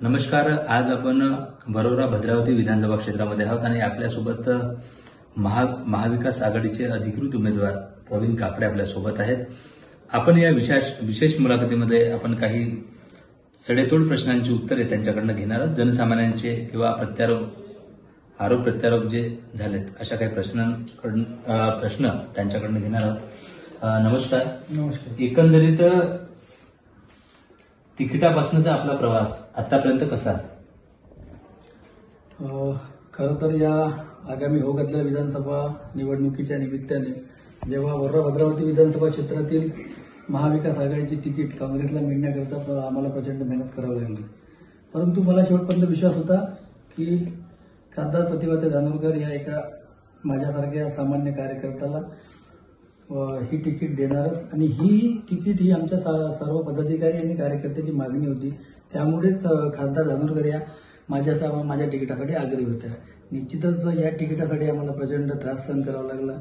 नमस्कार. आज आपण वरोरा भद्रावती विधानसभा क्षेत्रामध्ये आहोत आणि आपल्यासोबत महाविकास आघाडीचे अधिकृत उमेदवार प्रवीण काकडे आपल्यासोबत आहेत. आपण या विशेष मुलाखतीमध्ये आपण काही सडेतोड प्रश्नांची उत्तरे त्यांच्याकडनं घेणार आहोत. जनसामान्यांचे किंवा आरोप प्रत्यारोप जे झालेत अशा काही प्रश्न त्यांच्याकडनं घेणार आहोत. नमस्कार. नमस्कार. एकंदरीत तिकिटापासूनचा आपला प्रवास आतापर्यंत कसा? खरं तर या आगामी होत असलेल्या विधानसभा निवडणुकीच्या निमित्ताने जेव्हा वरोरा भद्रावती विधानसभा क्षेत्रातील महाविकास आघाडीची तिकीट काँग्रेसला मिळण्याकरता आम्हाला प्रचंड मेहनत करावी लागली. परंतु मला शेवटपर्यंत विश्वास होता की खासदार प्रतिभाताई धानोरकर या एका माझ्यासारख्या सामान्य कार्यकर्त्याला ही तिकीट देणारच आणि ही तिकीट ही आमच्या सर्व पदाधिकारी आणि कार्यकर्त्याची मागणी होती. त्यामुळेच खासदार धानोरकर या माझ्या तिकिटासाठी आग्रही होत्या. निश्चितच या तिकिटासाठी आम्हाला प्रचंड त्रास सहन करावा लागला,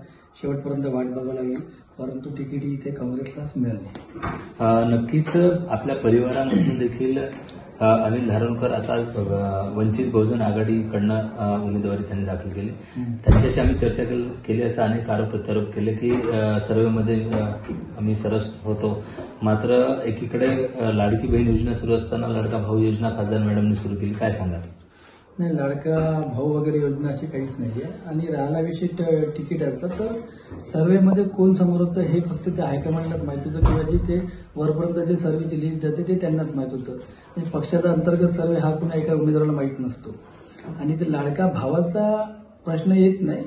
शेवटपर्यंत वाट बघावी लागली, परंतु तिकीट ही इथे काँग्रेसलाच मिळाली. नक्कीच आपल्या परिवारामधून देखील अनिल धारणकर आता वंचित बहुजन आघाडीकडनं उमेदवारी त्यांनी दाखल केली. त्यांच्याशी आम्ही चर्चा केली असता अनेक आरोप प्रत्यारोप केले की सर्वेमध्ये आम्ही सरस होतो, मात्र एकीकडे लाडकी बहीण योजना सुरू असताना लाडका भाऊ योजना खासदार मॅडमने सुरू केली. काय सांगाल? नाही, लाडका भाऊ वगैरे योजना अशी काहीच नाहीये. आणि राहिला विषय तिकिटाचा, तर सर्वेमध्ये कोण समोर होतं हे फक्त त्या हायकमांडलाच माहित होतं किंवा जे ते वरपर्यंत जे सर्वेची लिस्ट जाते ते त्यांनाच माहित होतं. म्हणजे पक्षाचा अंतर्गत सर्वे हा पुन्हा एका उमेदवाराला माहीत नसतो. आणि ते लाडका भावाचा प्रश्न येत नाही.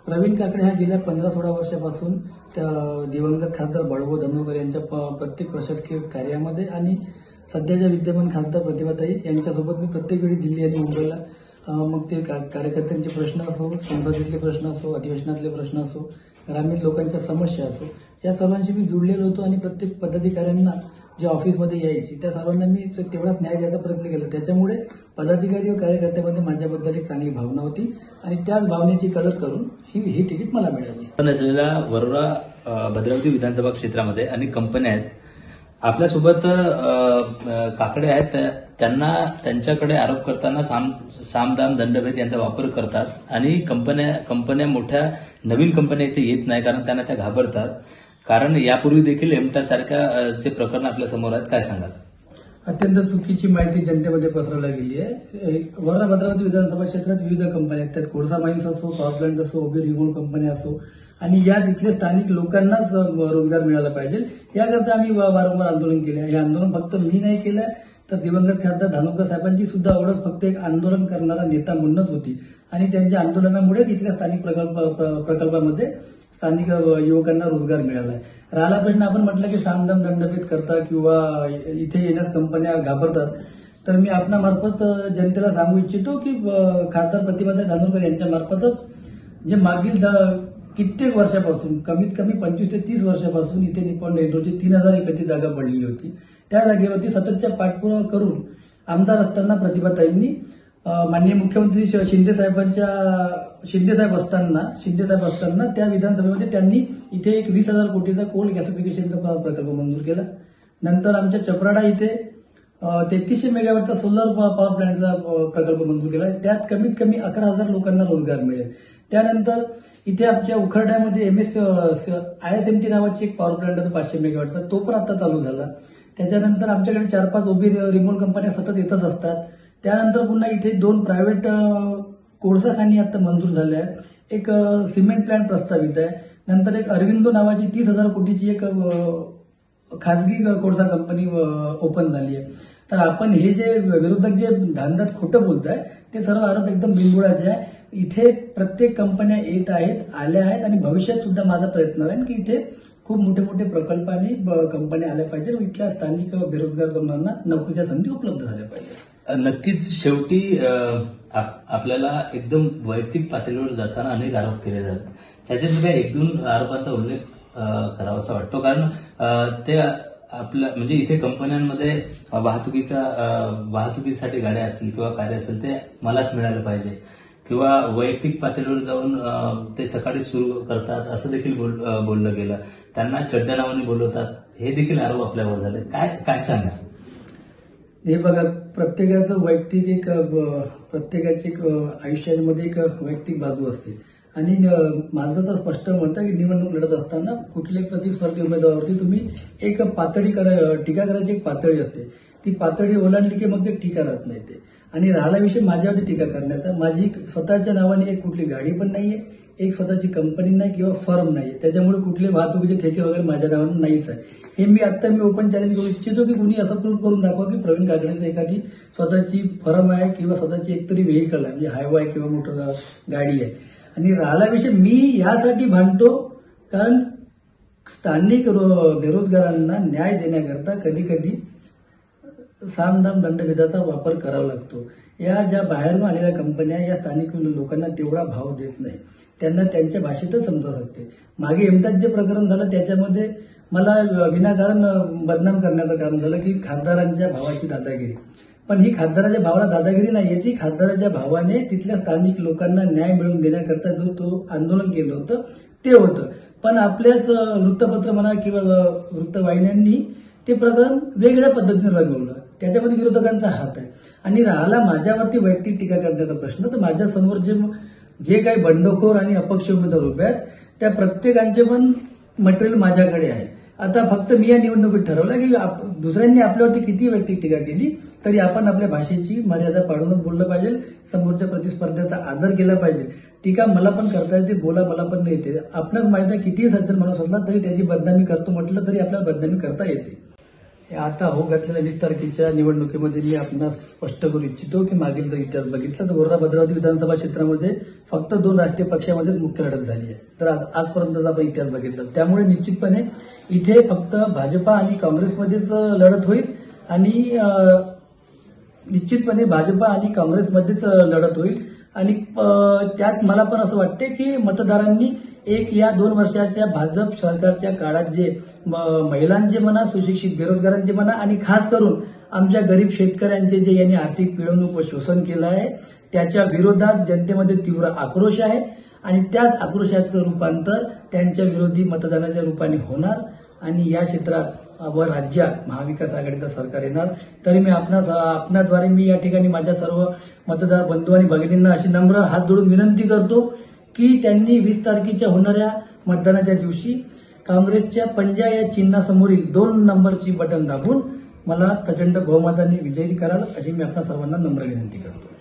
प्रवीण काकडे हा गेल्या 15-16 वर्षापासून त्या दिवंगत खासदार बळवंत धानोरकर यांच्या प्रत्येक प्रशासकीय कार्यामध्ये आणि सध्याच्या विद्यमान खासदार प्रतिभाताई यांच्यासोबत मी प्रत्येक वेळी दिल्ली आणि मुंबईला मग ते कार्यकर्त्यांचे प्रश्न असो, संसदेतले प्रश्न असो, अधिवेशनातले प्रश्न असो, ग्रामीण लोकांच्या समस्या असो, या सर्वांशी मी जुळलेलो होतो. आणि प्रत्येक पदाधिकाऱ्यांना जे ऑफिसमध्ये यायची त्या सर्वांना मी तेवढाच न्याय द्यायचा प्रयत्न केला. त्याच्यामुळे पदाधिकारी व कार्यकर्त्यामध्ये माझ्याबद्दल एक चांगली भावना होती आणि त्याच भावनेची कदर करून ही तिकीट मला मिळाली. नसलेल्या वरोरा भद्रावती विधानसभा क्षेत्रामध्ये अनेक कंपन्या आहेत. आपल्यासोबत काकडे आहेत. त्यांच्याकडे आरोप करताना सामदाम दंडभेद यांचा वापर करतात आणि कंपन्या मोठ्या नवीन कंपन्या इथे येत नाही कारण त्यांना त्या घाबरतात. कारण यापूर्वी देखील एमटा सारख्या जे प्रकरण आपल्या समोर आहेत. काय सांगाल? अत्यंत चुकीची माहिती जनतेमध्ये पसरवली गेली आहे. वरोरा भद्रावती विधानसभा क्षेत्रात विविध कंपन्या आहेत. त्यात कोळसा माइन्स असो, पॉवर प्लांट असो, ओबी रिमोल कंपन्या असो, आणि या तिथल्या स्थानिक लोकांनाच रोजगार मिळाला पाहिजे याकरता आम्ही वारंवार आंदोलन केले. हे आंदोलन फक्त मी नाही केलं, तर दिवंगत खासदार धानोरकर साहेबांची सुद्धा ओळख फक्त एक आंदोलन करणारा नेता म्हणूनच होती. आणि त्यांच्या आंदोलनामुळे तिथल्या स्थानिक प्रकल्पामध्ये स्थानिक युवकांना रोजगार मिळाला आहे. राहिला प्रश्न आपण म्हटलं की सामदाम दंडभेद करता किंवा इथे येण्यास कंपन्या घाबरतात, तर मी आपणामार्फत जनतेला सांगू इच्छितो की खासदार प्रतिभाताई धानोरकर यांच्या मार्फतच जे मागील कित्येक वर्षापासून, कमीत कमी 25 ते 30 वर्षापासून इथे निप्पॉन रेल्वेची 3000 एकरची जागा पडलेली होती. त्या जागेवरती सततच्या पाठपुरावा करून आमदार असताना प्रतिभाताईंनी माननीय मुख्यमंत्री शिंदेसाहेब असताना त्या विधानसभेमध्ये त्यांनी इथे एक 20,000 कोटीचा कोल गॅसिफिकेशनचा प्रकल्प मंजूर केला. नंतर आमच्या चपराडा इथे 3300 मेगावॅटचा सोलर पॉवर प्लांटचा प्रकल्प मंजूर केला. त्यात कमीत कमी 11,000 लोकांना रोजगार मिळेल. त्यानंतर इथे आमच्या उखरड्यामध्ये ISMT नावाची एक पॉवर प्लांट होता 500 मेगावॅटचा, तो पण आता चालू झाला. त्याच्यानंतर आमच्याकडे 4-5 ओबी रिमोल कंपन्या सतत येतच असतात. त्यानंतर पुन्हा इथे 2 प्रायव्हेट कोळसा खाणी आता मंजूर झाल्या आहेत. एक सिमेंट प्लांट प्रस्तावित आहे. नंतर एक अरविंदो नावाची 30,000 कोटीची एक खासगी कोळसा कंपनी ओपन झाली आहे. तर आपण हे जे विरोधक जे धांदत खोटं बोलत आहे ते सर्व आरोप एकदम बिनबुडाचे आहे. इथे प्रत्येक कंपन्या येत आहेत, आल्या आहेत आणि भविष्यात सुद्धा माझा प्रयत्न आहे की इथे खूप मोठे मोठे प्रकल्प आणि कंपन्या आल्या पाहिजे. इथल्या स्थानिक बेरोजगार तरुणांना नोकरीच्या संधी उपलब्ध झाल्या पाहिजे. नक्कीच शेवटी आपल्याला एकदम वैयक्तिक पातळीवर जाताना अनेक आरोप केले जातात. त्याच्यात 1-2 आरोपांचा उल्लेख करावासा वाटतो. कारण ते आपल्या म्हणजे इथे कंपन्यांमध्ये वाहतुकीसाठी गाड्या असतील किंवा कार्य असेल ते मलाच मिळालं पाहिजे किंवा वैयक्तिक पातळीवर जाऊन ते सकाळी सुरू करतात असं देखील बोललं गेलं. त्यांना चड्डा नावाने बोलवतात, हे देखील आरोप आपल्यावर झाले. काय सांगा? हे बघा, प्रत्येकाचं वैयक्तिक प्रत्येकाची आयुष्यामध्ये एक वैयक्तिक बाजू असते आणि माझं तर स्पष्ट म्हणतं की निवडणूक लढत असताना कुठल्याही प्रतिस्पर्धी उमेदवारावरती तुम्ही एक टीका करायची एक पातळी असते. ती पातळी ओलांडली की मग ते टीका राहत नाही ते. आणि राहिला विषय माझ्यावरती टीका करण्याचा, माझी स्वतःच्या नावाने एक कुठली गाडी पण नाहीये, एक स्वतःची कंपनी नाही किंवा फर्म नाही, त्याच्यामुळे कुठले वाहतुकीचे ठेके वगैरे माझ्या नावाने नाहीच आहे. हे मी ओपन चॅलेंज करू इच्छितो की कुणी असं प्रूव्ह करून दाखवा की प्रवीण काकडेचं एखादी स्वतःची फर्म आहे किंवा स्वतःची एकतरी व्हेकल आहे, म्हणजे हायवा किंवा मोटर गाडी आहे. आणि राहिला विषय, मी यासाठी भांडतो कारण स्थानिक बेरोजगारांना न्याय देण्याकरता कधी कधी सामदाम दंडभेदाचा वापर करावा लागतो. या ज्या बाहेरून आलेल्या कंपन्या या स्थानिक लोकांना तेवढा भाव देत नाही, त्यांना त्यांच्या भाषेतच समजू शकते. मागे एमदाच जे प्रकरण झालं त्याच्यामध्ये मला विनाकारण बदनाम करण्याचं कारण झालं की खासदारांच्या भावाची दादागिरी. पण ही खासदाराच्या भावाला दादागिरी नाही, ती खासदाराच्या भावाने तिथल्या स्थानिक लोकांना न्याय मिळवून देण्याकरता जो तो आंदोलन केलं होतं ते होतं. पण आपल्याच वृत्तपत्र म्हणा किंवा वृत्तवाहिन्यांनी ते प्रकरण वेगळ्या पद्धतीने रंगवलं, त्याच्यामध्ये विरोधकांचा हात आहे. आणि राहिला माझ्यावरती वैयक्तिक टीका करण्याचा प्रश्न, तर माझ्यासमोर जे काही बंडखोर आणि अपक्ष उमेदवार उभे आहेत त्या प्रत्येकांचे पण मटेरियल माझ्याकडे आहे. आता फक्त मी या निवडणुकीत ठरवलं की दुसऱ्यांनी आपल्यावरती किती वैयक्तिक टीका केली तरी आपण आपल्या भाषेची मर्यादा पाडूनच बोललं पाहिजे, समोरच्या प्रतिस्पर्ध्याचा आदर केला पाहिजे. टीका मला पण करता येते, बोला मला पण नाही येते. आपणास माहिती आहे कितीही सज्जन माणूस असला तरी त्याची बदनामी करतो म्हटलं तरी आपल्याला बदनामी करता येते. आता हो घातलेल्या 20 तारखेच्या निवडणुकीमध्ये मी आपणास स्पष्ट करू इच्छितो की मागील जर इतिहास बघितला तर वरोरा भद्रावती विधानसभा क्षेत्रामध्ये फक्त 2 राष्ट्रीय पक्षामध्येच मुख्य लढत झाली आहे. तर आजपर्यंतचा आपण इतिहास बघितला, त्यामुळे निश्चितपणे इथे फक्त भाजपा आणि काँग्रेसमध्येच लढत होईल आणि निश्चितपणे भाजपा आणि काँग्रेसमध्येच लढत होईल. आणि त्यात मला पण असं वाटते की मतदारांनी या 2 वर्षाच्या भाजप सरकारच्या काळात जे महिलांचे म्हणा, सुशिक्षित बेरोजगारांचे म्हणा आणि खास करून आमच्या गरीब शेतकऱ्यांचे जे यांनी आर्थिक पिळवणूक व शोषण केलं आहे त्याच्या विरोधात जनतेमध्ये तीव्र आक्रोश आहे आणि त्याच आक्रोशाचं रूपांतर त्यांच्या विरोधी मतदानाच्या रूपाने होणार आणि या क्षेत्रात व राज्यात महाविकास आघाडीचं सरकार येणार. तरी मी आपणाद्वारे मी या ठिकाणी माझ्या सर्व मतदार बंधू आणि भगिनींना अशी नम्र हात जोडून विनंती करतो की त्यांनी 20 तारखेच्या होणाऱ्या मतदानाच्या दिवशी काँग्रेसच्या पंजा या चिन्हासमोरील 2 नंबरची बटन दाबून मला प्रचंड बहुमताने विजयी कराल अशी मी आपल्या सर्वांना नम्र विनंती करतो.